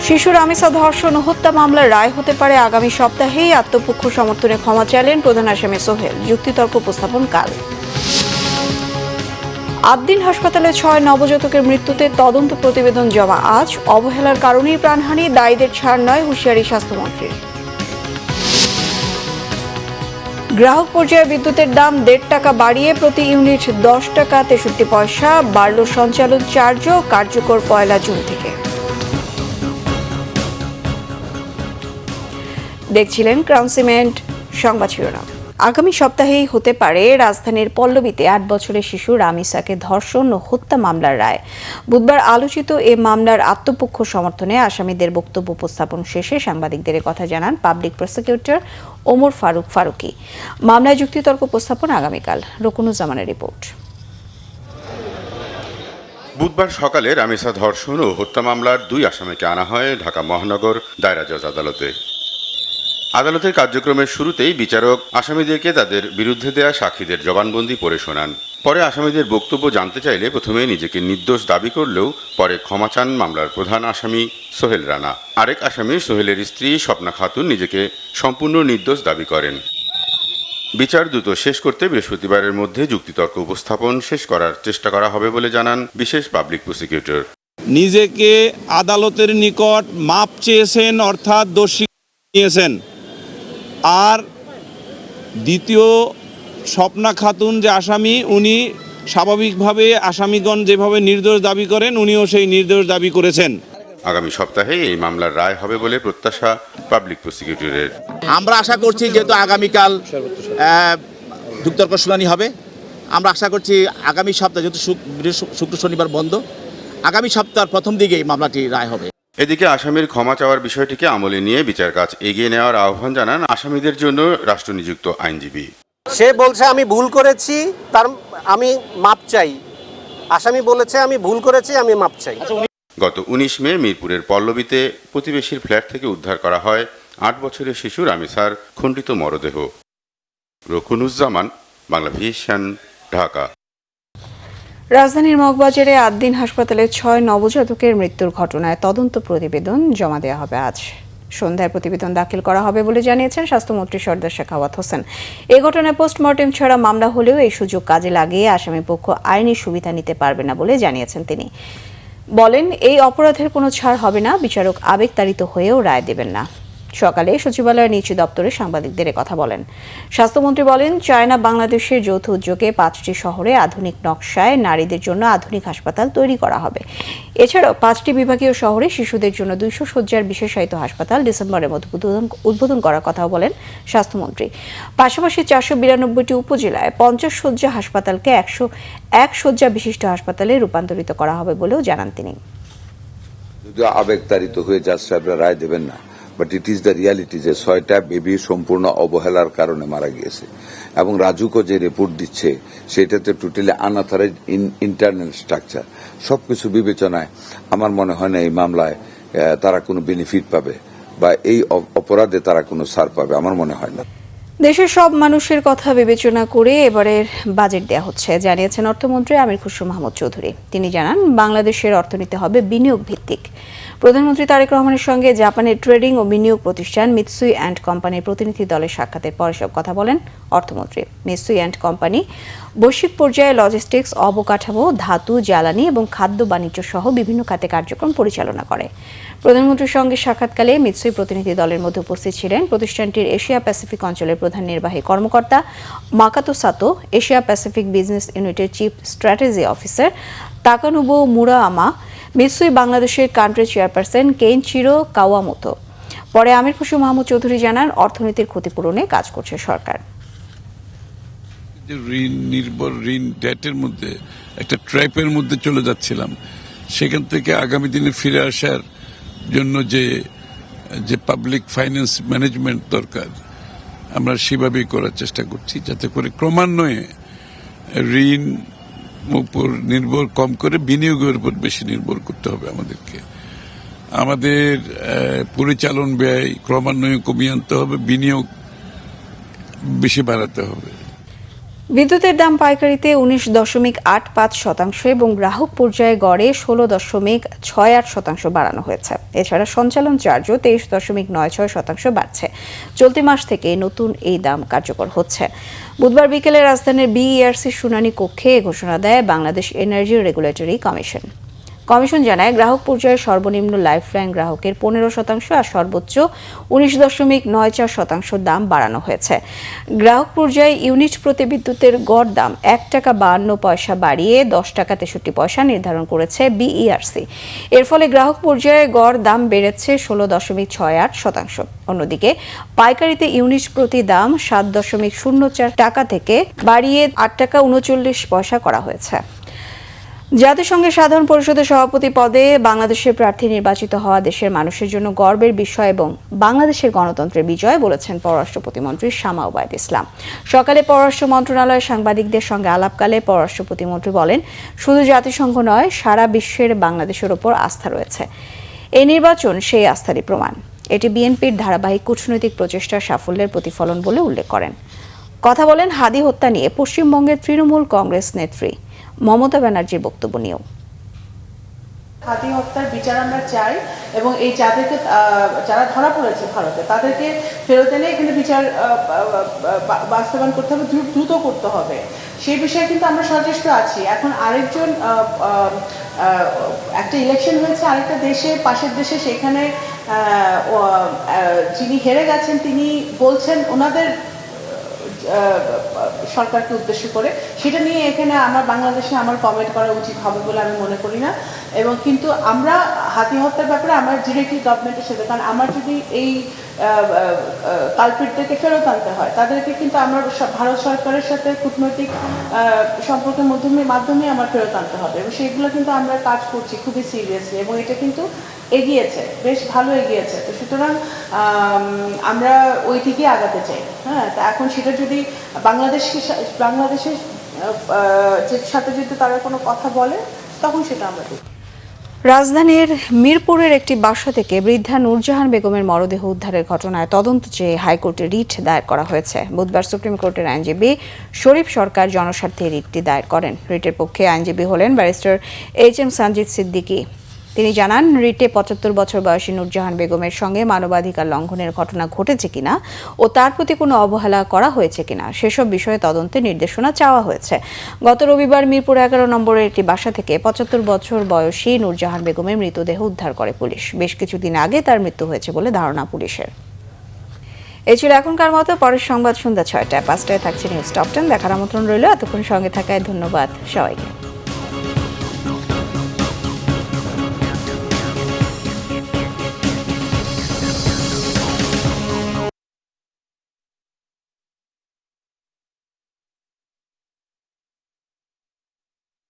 শিশু রামিসা ধর্ষণ ও হত্যা মামলার রায় হতে পারে আগামী সপ্তাহেই। আত্মপক্ষ সমর্থনে ক্ষমা চাইলেন প্রধান আসামি সোহেল। যুক্তিতর্ক উপস্থাপন কাল। আদ্দিন হাসপাতালে 6 নবজাতকের মৃত্যুতে তদন্ত প্রতিবেদন জমা আজ। অবহেলার কারণেই প্রাণহানি, দায়ীদের ছাড় নয়, হুঁশিয়ারি স্বাস্থ্যমন্ত্রীর। গ্রাহক পর্যায়ে বিদ্যুতের দাম 1.5 টাকা বাড়িয়ে প্রতি ইউনিট 10 টাকা 63 পয়সা। বাড়ল সঞ্চালন চার্জও, কার্যকর 1 জুন থেকে। দেখছিলেন ক্রাউন সিমেন্ট সংবাদ শিরোনাম। আগামী সপ্তাহেই হতে পারে রাজধানীর পল্লবীতে 8 বছরের শিশু রামিসাকে ধর্ষণ ও হত্যা মামলার রায়। বুধবার আলোচিত এ মামলার আত্মপক্ষ সমর্থনে আসামিদের বক্তব্য উপস্থাপন শেষে সাংবাদিকদের কথা জানান পাবলিক প্রসিকিউটর ওমর ফারুক ফারুকী। মামলায় যুক্তিতর্ক উপস্থাপন আগামীকাল। রকুনুজ্জামানের রিপোর্ট। বুধবার সকালে রামিসা ধর্ষণ ও হত্যা মামলার 2 আসামিকে আনা হয় ঢাকা মহানগর দায়রা জজ আদালতে। আদালতের কার্যক্রমের শুরুতেই বিচারক আসামিদেরকে তাদের বিরুদ্ধে দেয়া সাক্ষীদের জবানবন্দি পড়ে শোনান। পরে আসামিদের বক্তব্য জানতে চাইলে প্রথমে নিজেকে নির্দোষ দাবি করলেও পরে ক্ষমা চান মামলার প্রধান আসামি সোহেল রানা। আরেক আসামি সোহেলের স্ত্রী স্বপ্না খাতুন নিজেকে সম্পূর্ণ নির্দোষ দাবি করেন। বিচার দ্রুত শেষ করতে বৃহস্পতিবারের মধ্যে যুক্তিতর্ক উপস্থাপন শেষ করার চেষ্টা করা হবে বলে জানান বিশেষ পাবলিক প্রসিকিউটর। নিজেকে আদালতের নিকট মাপ চেয়েছেন, অর্থাৎ দোষী নিয়েছেন। আর দ্বিতীয় স্বপ্না খাতুন যে আসামি, উনি স্বাভাবিকভাবে আসামিগণ যেভাবে নির্দোষ দাবি করেন উনিও সেই নির্দোষ দাবি করেছেন। আগামী সপ্তাহে এই মামলার রায় হবে বলে প্রত্যাশা পাবলিক প্রসিকিউটরের। আমরা আশা করছি, যেহেতু আগামীকাল যুক্তিতর্ক শুনানি হবে, আমরা আশা করছি আগামী সপ্তাহে, যেহেতু শুক্র শনিবার বন্ধ, আগামী সপ্তাহের প্রথম দিকে এই মামলাটি রায় হবে। এদিকে আসামির ক্ষমা চাওয়ার বিষয়টিকে আমলে নিয়ে বিচার কাজ এগিয়ে নেওয়ার আহ্বান জানান আসামিদের জন্য রাষ্ট্রনিযুক্ত আইনজীবী। সে বলছে আমি ভুল করেছি, আমি মাপ চাই। আসামি বলেছে আমি ভুল করেছি, আমি মাপ চাই। গত 19 মে মিরপুরের পল্লবীতে প্রতিবেশীর ফ্ল্যাট থেকে উদ্ধার করা হয় 8 বছরের শিশু রামিসার খণ্ডিত মরদেহ। রকুনুজ্জামান, বাংলা ভিশন, ঢাকা। রাজধানীর মগবাজারে আদ্দিন হাসপাতালে 6 নবজাতকের মৃত্যুর ঘটনায় তদন্ত প্রতিবেদন জমা দেওয়া হবে আজ। সন্ধ্যায় প্রতিবেদন দাখিল করা হবে বলে জানিয়েছেন স্বাস্থ্যমন্ত্রী সরদার শেখাওয়াত হোসেন। এ ঘটনায় পোস্টমর্টেম ছাড়া মামলা হলেও এই সুযোগ কাজে লাগিয়ে আসামিপক্ষ আইনি সুবিধা নিতে পারবে না বলে জানিয়েছেন তিনি। বলেন, এই অপরাধের কোনো ছাড় হবে না, বিচারক আবেগতাড়িত হয়েও রায় দেবেন না। সকালে সচিবালয়ের নিচু দপ্তরে সাংবাদিকদের কথা বলেন স্বাস্থ্যমন্ত্রী। বলেন, চায়না বাংলাদেশের যৌথ উদ্যোগে 5টি শহরে আধুনিক নকশায় নারীদের জন্য আধুনিক হাসপাতাল তৈরি করা হবে। এছাড়াও 5টি বিভাগীয় শহরে শিশুদের জন্য 200 শয্যার বিশেষায়িত হাসপাতাল ডিসেম্বরের মধ্যে উদ্বোধন করার কথাও বলেন স্বাস্থ্যমন্ত্রী। পাশাপাশি 492টি উপজেলায় 50 শয্যা হাসপাতালকে 101 শয্যা বিশিষ্ট হাসপাতালে রূপান্তরিত করা হবে বলেও জানান তিনি। যদিও আবেগতাড়িত হয়ে জাজ সাহেবরা রায় দেবেন না, but it is the reality যে 6টা বেবি সম্পূর্ণ অবহেলার কারণে মারা গিয়েছে। এবং রাজুকো যে রিপোর্ট দিচ্ছে সেটাতে টোটালি আনঅথরাইজড ইন্টারনাল স্ট্রাকচার। সবকিছু বিবেচনায় আমার মনে হয় না এই মামলায় তারা কোনো বেনিফিট পাবে বা এই অপরাধে তারা কোনো ছাড় পাবে, আমার মনে হয় না। দেশের সব মানুষের কথা বিবেচনা করে এবারের বাজেট দেওয়া হচ্ছে, জানিয়েছেন অর্থমন্ত্রী আমির খুসরো মাহমুদ চৌধুরী। তিনি জানান, বাংলাদেশের অর্থনীতি হবে বিনিয়োগ ভিত্তিক। প্রধানমন্ত্রী তারেক রহমানের সঙ্গে জাপানের ট্রেডিং ও বিনিয়োগ প্রতিষ্ঠান মিৎসুই অ্যান্ড কোম্পানির প্রতিনিধি দলের সাক্ষাতের পর সব কথা বলেন অর্থমন্ত্রী। মিৎসুই অ্যান্ড কোম্পানি বৈশ্বিক পর্যায়ে লজিস্টিক্স, অবকাঠামো, ধাতু, জ্বালানি এবং খাদ্য বাণিজ্য সহ বিভিন্ন খাতে কার্যক্রম পরিচালনা করে। প্রধানমন্ত্রীর সঙ্গে সাক্ষাৎকালে মিৎসুই প্রতিনিধি দলের মধ্যে উপস্থিত ছিলেন প্রতিষ্ঠানটির এশিয়া প্যাসিফিক অঞ্চলের প্রধান নির্বাহী কর্মকর্তা মাকাতো সাতো, এশিয়া প্যাসিফিক বিজনেস ইউনিটের চিফ স্ট্র্যাটেজি অফিসার তাকানুবো মুরায়ামা, মিৎসুই বাংলাদেশের কান্ট্রি চেয়ারপারসন কেইনচিরো কাওয়ামোতো। পরে আমির খুসরো মাহমুদ চৌধুরী জানান, অর্থনীতির ক্ষতিপূরণে কাজ করছে সরকার। ঋণ ডেটের মধ্যে একটা ট্র্যাপের মধ্যে চলে যাচ্ছিলাম, সেখান থেকে আগামী দিনে ফিরে আসার জন্য যে পাবলিক ফাইন্যান্স ম্যানেজমেন্ট দরকার আমরা সেভাবেই করার চেষ্টা করছি, যাতে করে ক্রমান্বয়ে ঋণ উপর নির্ভর কম করে বিনিয়োগের উপর বেশি নির্ভর করতে হবে আমাদেরকে। আমাদের পরিচালন ব্যয় ক্রমান্বয়ে কমিয়ে আনতে হবে, বিনিয়োগ বেশি বাড়াতে হবে। বিদ্যুতের দাম পাইকারিতে 19.85% এবং গ্রাহক পর্যায়ে গড়ে 16.68% বাড়ানো হয়েছে। এছাড়া সঞ্চালন চার্জও 23.96% বাড়ছে। চলতি মাস থেকে নতুন এই দাম কার্যকর হচ্ছে। বুধবার বিকেলে রাজধানীর বিইআরসি শুনানি কক্ষে এ ঘোষণা দেয় Bangladesh energy regulatory commission. Commission জানায়, গ্রাহক পর্যায়ে সর্বনিম্ন লাইফলাইন গ্রাহকের 15% আর সর্বোচ্চ 19.94% দাম বাড়ানো হয়েছে। গ্রাহক পর্যায়ে ইউনিট প্রতি বিদ্যুতের গড় দাম 1 টাকা 52 পয়সা বাড়িয়ে 10 টাকা 63 পয়সা নির্ধারণ করেছে বিইআরসি। এর ফলে গ্রাহক পর্যায়ে গড় দাম বেড়েছে 16.68%। অন্যদিকে পাইকারিতে ইউনিট প্রতি দাম 7.04 টাকা থেকে বাড়িয়ে 8 টাকা 39 পয়সা করা হয়েছে। জাতিসংঘের সাধারণ পরিষদের সভাপতি পদে বাংলাদেশের প্রার্থী নির্বাচিত হওয়া দেশের মানুষের জন্য গর্বের বিষয় এবং বাংলাদেশের গণতন্ত্রের বিজয় বলেছেন পররাষ্ট্র প্রতিমন্ত্রী শামা ওবায়দ ইসলাম। সকালে পররাষ্ট্র মন্ত্রণালয়ের সাংবাদিকদের সঙ্গে আলাপকালে পররাষ্ট্র প্রতিমন্ত্রী বলেন, শুধু জাতিসংঘ নয়, সারা বিশ্বের বাংলাদেশের ওপর আস্থা রয়েছে। এই নির্বাচন সেই আস্থারই প্রমাণ। এটি বিএনপির ধারাবাহিক কূটনৈতিক প্রচেষ্টার সাফল্যের প্রতিফলন বলে উল্লেখ করেন। কথা বলেন হাদি হত্যা নিয়ে পশ্চিমবঙ্গের তৃণমূল কংগ্রেস নেত্রী মমতা ব্যানার্জির বক্তব্য নিয়েও। হাদি হত্যার বিচার আমরা চাই এবং এই যাদেরকে যারা ধরা পড়েছে ভারতে তাদেরকে ফেরত এনে এখানে বিচার বাস্তবায়ন করতে হবে, দ্রুত করতে হবে। সেই বিষয়ে কিন্তু আমরা সচেষ্ট আছি। এখন আরেকজন একটা ইলেকশন হয়েছে আরেকটা দেশে, পাশের দেশে, সেখানে যিনি হেরে গেছেন তিনি বলছেন ওনাদের সরকারকে উদ্দেশ্য করে, সেটা নিয়ে এখানে আমার বাংলাদেশে আমার কমেন্ট করা উচিত হবে বলে আমি মনে করি না। এবং কিন্তু আমরা হাতি হত্যার ব্যাপারে আমরা ডিরেক্টলি গভর্নমেন্টের সাথে, কারণ আমার যদি এই কালপ্রিটদেরকে ফেরত আনতে হয় তাদেরকে কিন্তু আমরা ভারত সরকারের সাথে কূটনৈতিক সম্পর্কের মাধ্যমে আমার ফেরত আনতে হবে এবং সেগুলো কিন্তু আমরা কাজ করছি খুবই সিরিয়াসলি এবং এটা কিন্তু এগিয়েছে, বেশ ভালো এগিয়েছে। তো সুতরাং আমরা ওই দিকে আগাতে চাই। হ্যাঁ, তা এখন সেটা যদি বাংলাদেশের সাথে যদি তারা কোনো কথা বলে তখন সেটা আমরা দেখি। রাজধানীর মিরপুরের একটি বাসা থেকে বৃদ্ধা নূরজাহান বেগমের মরদেহ উদ্ধারের ঘটনায় তদন্ত চেয়ে হাইকোর্টে রিট দায়ের করা হয়েছে। বুধবার সুপ্রিম কোর্টের আইনজীবী শরীফ সরকার জনস্বার্থে রিটটি দায়ের করেন। রিটের পক্ষে আইনজীবী হলেন ব্যারিস্টার এইচ.এম. সানজিদ সিদ্দিকী। তিনি জানান, রিটে 75 বছর বয়সী নূরজাহান বেগমের সঙ্গে মানবাধিকার লঙ্ঘনের ঘটনা ঘটেছে কিনা ও তার প্রতি কোনো অবহেলা করা হয়েছে কিনা সেসব বিষয়ে তদন্তে নির্দেশনা চাওয়া হয়েছে। গত রবিবার মিরপুর 11 নম্বরের একটি বাসা থেকে 75 বছর বয়সী নূরজাহান বেগমের মৃতদেহ উদ্ধার করে পুলিশ। বেশ কিছুদিন আগে তার মৃত্যু হয়েছে বলে ধারণা পুলিশের। এই ছিল এখনকার মতো। পরের সংবাদ সন্ধ্যা 6টায়। 5টায় থাকছে নিউজ টপ 10। দেখার আমন্ত্রণ রইল। এতক্ষণ সঙ্গে থাকায় ধন্যবাদ সবাইকে।